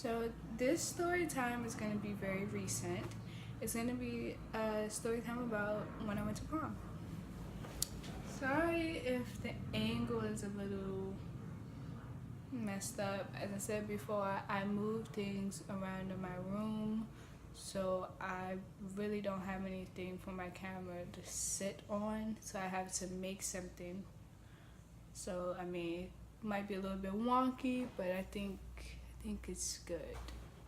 So this story time is going to be very recent. It's going to be a story time about when I went to prom. Sorry if the angle is a little messed up. As I said before, I moved things around in my room, so I really don't have anything for my camera to sit on, so I have to make something. So I mean, it might be a little bit wonky, but I think it's good.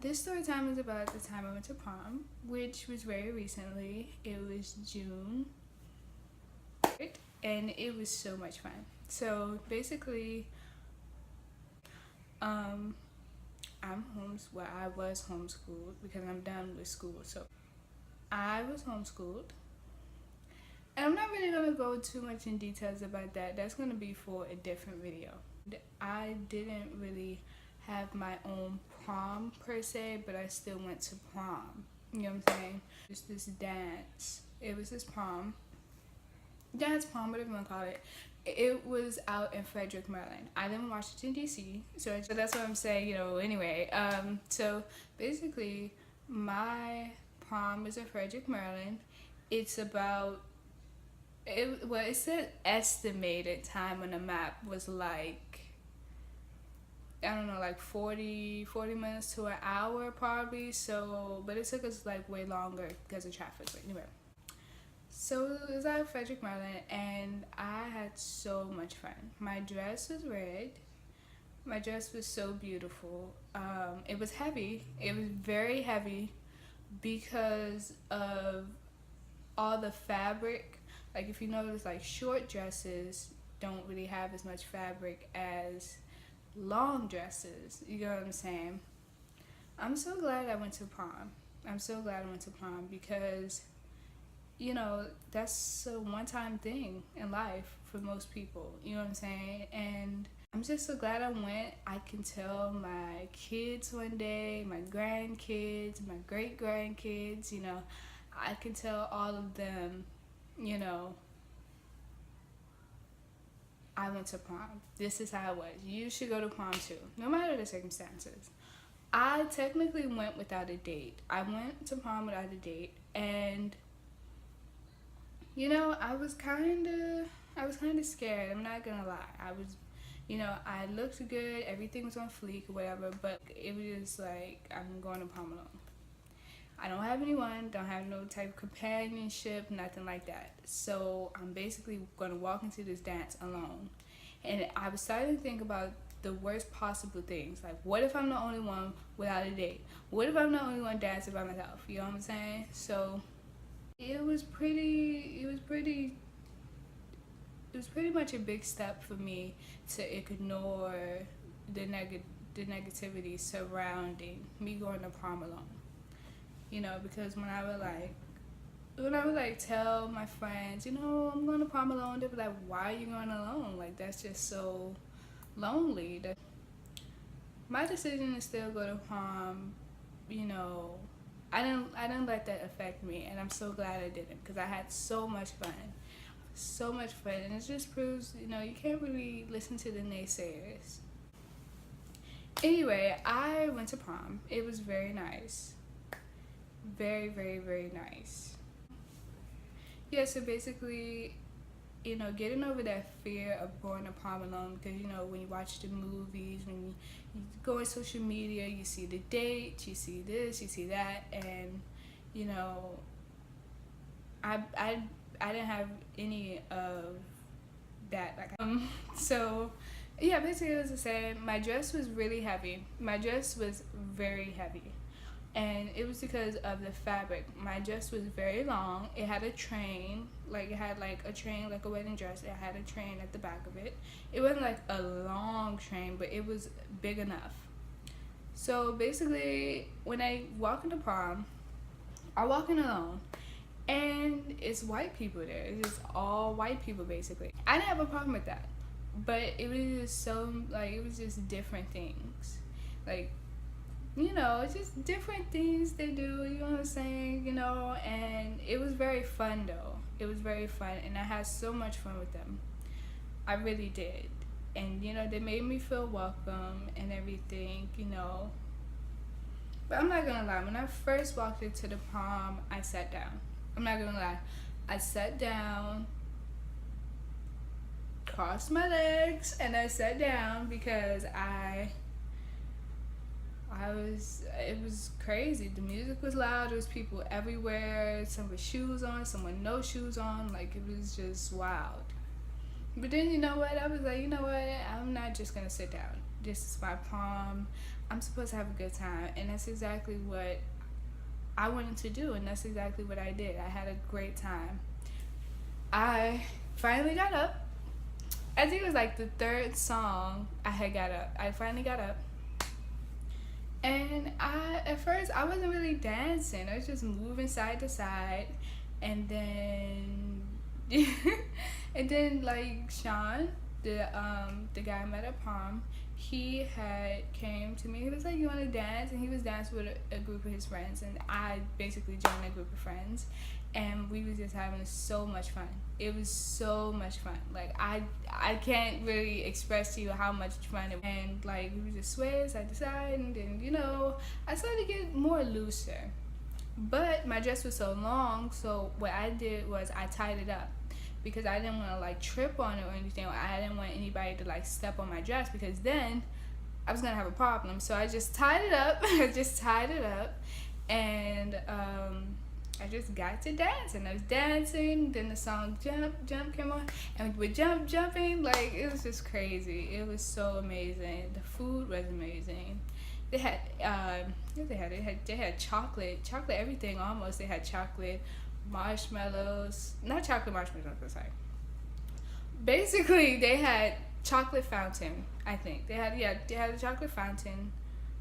This story time is about the time I went to prom, which was very recently. It was June, and it was so much fun. So basically, I was homeschooled because I'm done with school. So I was homeschooled, and I'm not really gonna go too much in details about that. That's gonna be for a different video. I didn't really have my own prom per se, but I still went to prom. You know what I'm saying? Just this dance. It was this prom. Dance prom, whatever you want to call it. It was out in Frederick, Maryland. I live in Washington, D.C., so that's what I'm saying, anyway. So basically, my prom was in Frederick, Maryland. It's about, it said estimated time on the map was like, I don't know, like 40 minutes to an hour probably. So, but it took us like way longer because of traffic. But anyway, so it was at Frederick, Maryland, and I had so much fun. My dress was red. My dress was so beautiful. It was heavy. It was very heavy because of all the fabric. Like if you notice, like short dresses don't really have as much fabric as long dresses. You know what I'm saying? I'm so glad I went to prom. I'm so glad I went to prom because, that's a one-time thing in life for most people. You know what I'm saying? And I'm just so glad I went. I can tell my kids one day, my grandkids, my great-grandkids, I can tell all of them, I went to prom. This is how it was. You should go to prom too, no matter the circumstances. I technically went without a date. I went to prom without a date, and I was kind of scared. I'm not gonna lie. I was, I looked good. Everything was on fleek or whatever, but it was just like, I'm going to prom alone. I don't have anyone, don't have no type of companionship, nothing like that. So I'm basically going to walk into this dance alone. And I was starting to think about the worst possible things. Like, what if I'm the only one without a date? What if I'm the only one dancing by myself? You know what I'm saying? So it was pretty much a big step for me to ignore the negativity surrounding me going to prom alone. Because when I would tell my friends, I'm going to prom alone, they'd be like, why are you going alone? Like, that's just so lonely. My decision to still go to prom, I didn't let that affect me, and I'm so glad I didn't, because I had so much fun. And it just proves, you can't really listen to the naysayers. Anyway, I went to prom. It was very nice. Very, very, very nice. Yeah, so basically, getting over that fear of going to prom alone, because, when you watch the movies, when you go on social media, you see the dates, you see this, you see that, and, I didn't have any of that. So, yeah, basically it was the same. My dress was really heavy. My dress was very heavy. And it was because of the fabric. My dress was very long. It had a train, like a wedding dress. It had a train at the back of it. It wasn't like a long train, but it was big enough. So basically, when I walk into prom, I walk in alone, and it's white people there. It's just all white people basically. I didn't have a problem with that, but it was just it was just different things, like. It's just different things they do, you know what I'm saying, and it was very fun though. It was very fun, and I had so much fun with them. I really did. And, they made me feel welcome and everything, But I'm not gonna lie, when I first walked into the prom, I sat down. I'm not gonna lie. I sat down, crossed my legs, and I sat down because it was crazy. The music was loud, there was people everywhere, some with shoes on, some with no shoes on, like it was just wild. But then you know what, I was like, you know what, I'm not just gonna sit down. This is my prom. I'm supposed to have a good time, and that's exactly what I wanted to do, and that's exactly what I did. I had a great time. I finally got up. I think it was like the third song I had got up. I finally got up. And at first I wasn't really dancing. I was just moving side to side. And then and then like Sean, the guy I met at prom, he had came to me. He was like, "You want to dance?" And he was dancing with a group of his friends, and I basically joined that group of friends, and we was just having so much fun. It was so much fun. Like I can't really express to you how much fun it was. And like we would just sway side to side, and then I started to get more looser. But my dress was so long, so what I did was I tied it up, because I didn't want to like trip on it or anything. I didn't want anybody to like step on my dress, because then I was gonna have a problem. So I just tied it up. And I just got to dance, and I was dancing. Then the song Jump came on, and we were jumping. Like it was just crazy. It was so amazing. The food was amazing. They had they had chocolate everything almost. They had chocolate marshmallows, not chocolate marshmallows, I'm sorry. Basically, they had chocolate fountain, I think. They had a chocolate fountain,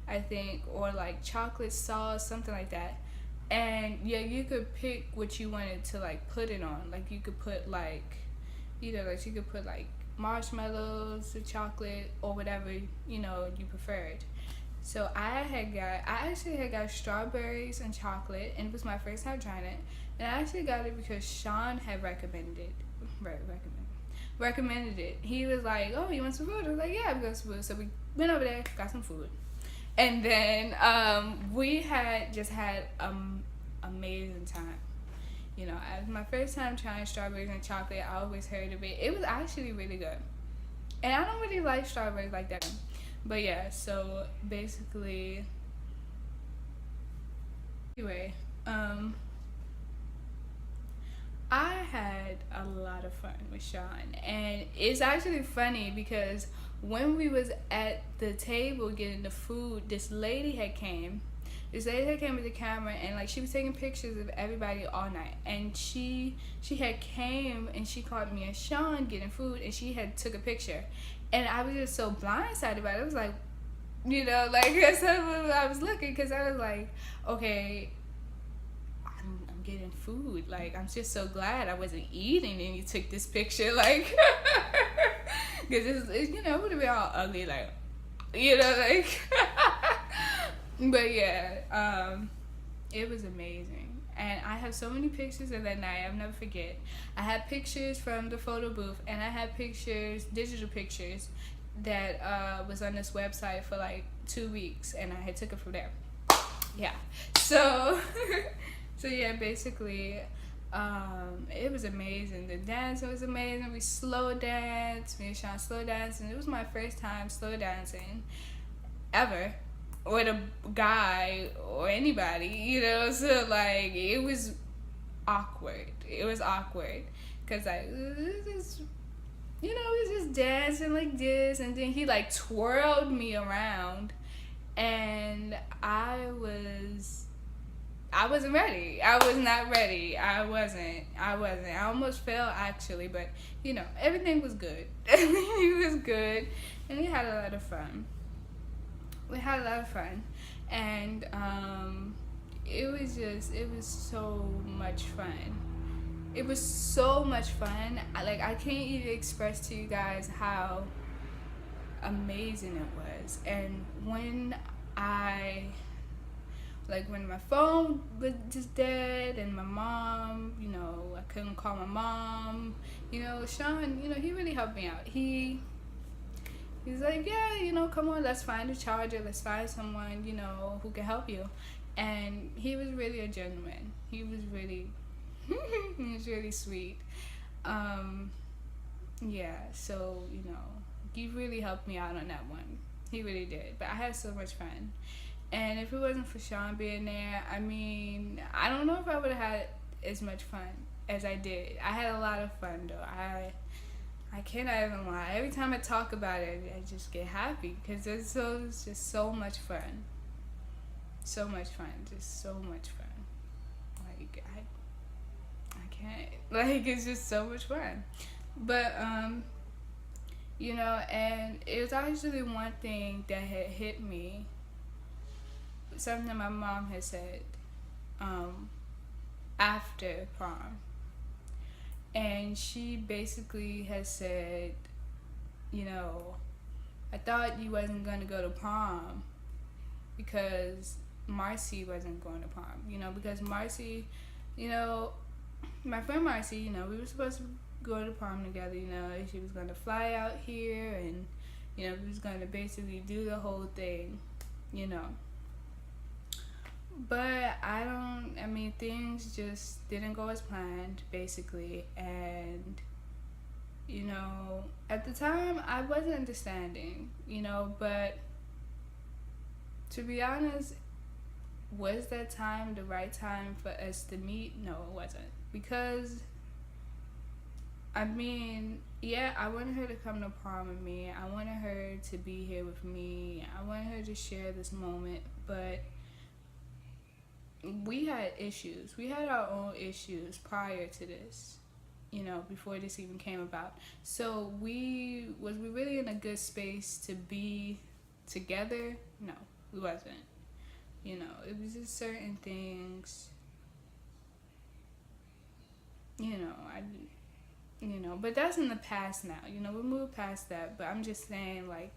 I think, or like chocolate sauce, something like that. And yeah, you could pick what you wanted to like put it on. Like you could put like you could put like marshmallows or chocolate or whatever, you preferred. So I actually had got strawberries and chocolate, and it was my first time trying it. And I actually got it because Sean had recommended it. He was like, "Oh, you want some food?" I was like, "Yeah, we got some food." So we went over there, got some food, and then we had just had amazing time. It was my first time trying strawberries and chocolate. I always heard of it. It was actually really good, and I don't really like strawberries like that. But yeah, so basically, anyway, I had a lot of fun with Sean, and it's actually funny because when we was at the table getting the food, this lady had came with the camera, and like she was taking pictures of everybody all night, and she had came and she caught me and Sean getting food, and she had took a picture. And I was just so blindsided by it. I was like, that's how I was looking, because I was like, okay, I'm getting food. Like, I'm just so glad I wasn't eating and you took this picture. Like, because it would have been all ugly. Like, but yeah, it was amazing. And I have so many pictures of that night. I'll never forget. I had pictures from the photo booth, and I had digital pictures that was on this website for like 2 weeks, and I had took it from there. Yeah. So, so yeah, basically, it was amazing. The dance was amazing. We slow danced. Me and Sean slow danced, and it was my first time slow dancing ever with a guy or anybody, so like it was awkward. Because like we was just dancing like this, and then he like twirled me around, and I wasn't ready. I was not ready. I wasn't. I almost fell actually, but everything was good. Everything was good, and we had a lot of fun. And it was so much fun. It was so much fun. I can't even express to you guys how amazing it was. And when my phone was just dead, and my mom, I couldn't call my mom, Sean, he really helped me out. He's like, yeah, you know, come on, let's find a charger, let's find someone, you know, who can help you. And he was really a gentleman. He was really, he was really sweet. Um, yeah, so, you know, he really helped me out on that one. He really did. But I had so much fun. And if it wasn't for Sean being there, I mean, I don't know if I would have had as much fun as I did. I had a lot of fun, though. I cannot even lie. Every time I talk about it, I just get happy because it's just so much fun. So much fun. Just so much fun. Like, I can't. Like, it's just so much fun. But, you know, and it was actually one thing that had hit me. Something that my mom had said after prom. And she basically has said, you know, I thought you wasn't going to go to prom because Marcy wasn't going to prom. You know, because Marcy, you know, my friend Marcy, you know, we were supposed to go to prom together, you know. She was going to fly out here and, you know, we was going to basically do the whole thing, you know. But I mean, things just didn't go as planned, basically. And, you know, at the time, I wasn't understanding, you know, but to be honest, was that time the right time for us to meet? No, it wasn't. Because, I mean, yeah, I wanted her to come to prom with me. I wanted her to be here with me. I wanted her to share this moment, but we had issues. We had our own issues prior to this, you know, before this even came about. So was we really in a good space to be together? No, we wasn't. You know, it was just certain things, you know, but that's in the past now. You know, we moved past that, but I'm just saying, like,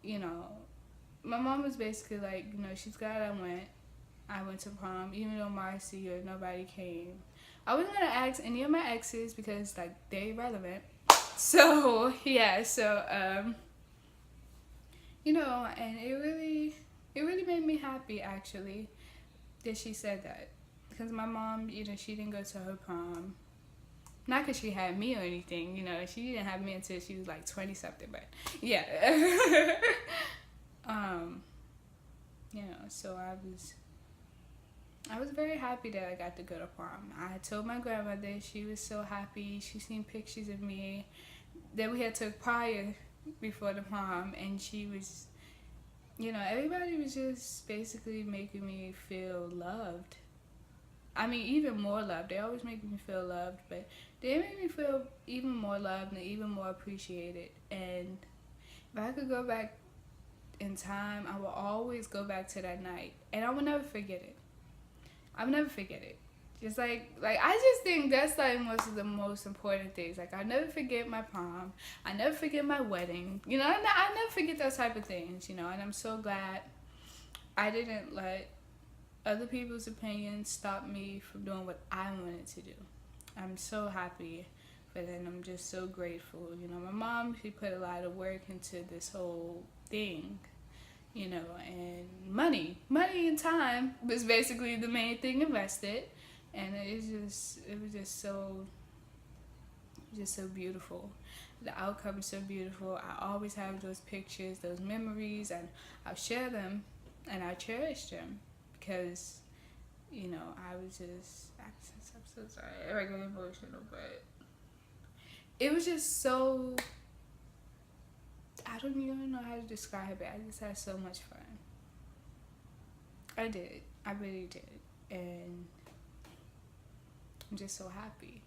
you know, my mom was basically like, you know, she's glad I went to prom, even though Marcy or nobody came. I wasn't gonna ask any of my exes because, like, they're irrelevant. So yeah, you know, and it really made me happy actually that she said that, because my mom, you know, she didn't go to her prom. Not because she had me or anything, you know, she didn't have me until she was like 20 something, but yeah. You know, so I was very happy that I got to go to prom. I had told my grandmother, she was so happy. She seen pictures of me that we had took prior before the prom, and she was, you know, everybody was just basically making me feel loved. I mean, even more loved. They always make me feel loved, but they made me feel even more loved and even more appreciated. And if I could go back in time, I will always go back to that night, and I will never forget it. I'll never forget it. Just like I just think that's like most of the most important things. Like, I'll never forget my prom. I never forget my wedding. You know, I never forget those type of things, you know, and I'm so glad I didn't let other people's opinions stop me from doing what I wanted to do. I'm so happy for that, and I'm just so grateful. You know, my mom, she put a lot of work into this whole thing. You know, and money and time was basically the main thing invested, and it was just so beautiful. The outcome is so beautiful. I always have those pictures, those memories, and I'll share them, and I cherish them because, you know, I'm so sorry. I get emotional, but it was just so. I don't even know how to describe it. I just had so much fun. I did. I really did. And I'm just so happy.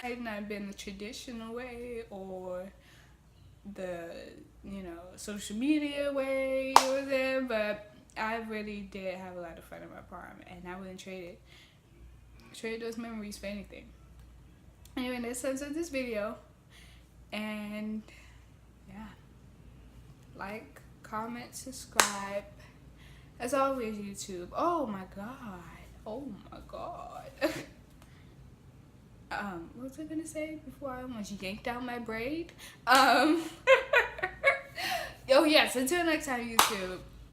I've not been the traditional way or the, you know, social media way, you know what I'm saying? But I really did have a lot of fun at my prom, and I wouldn't trade those memories for anything. Anyway, that's the end of this video. And yeah. Like, comment, subscribe. As always, YouTube. Oh my god. What was I gonna say before I almost yanked out my braid? Oh yes, until next time, YouTube.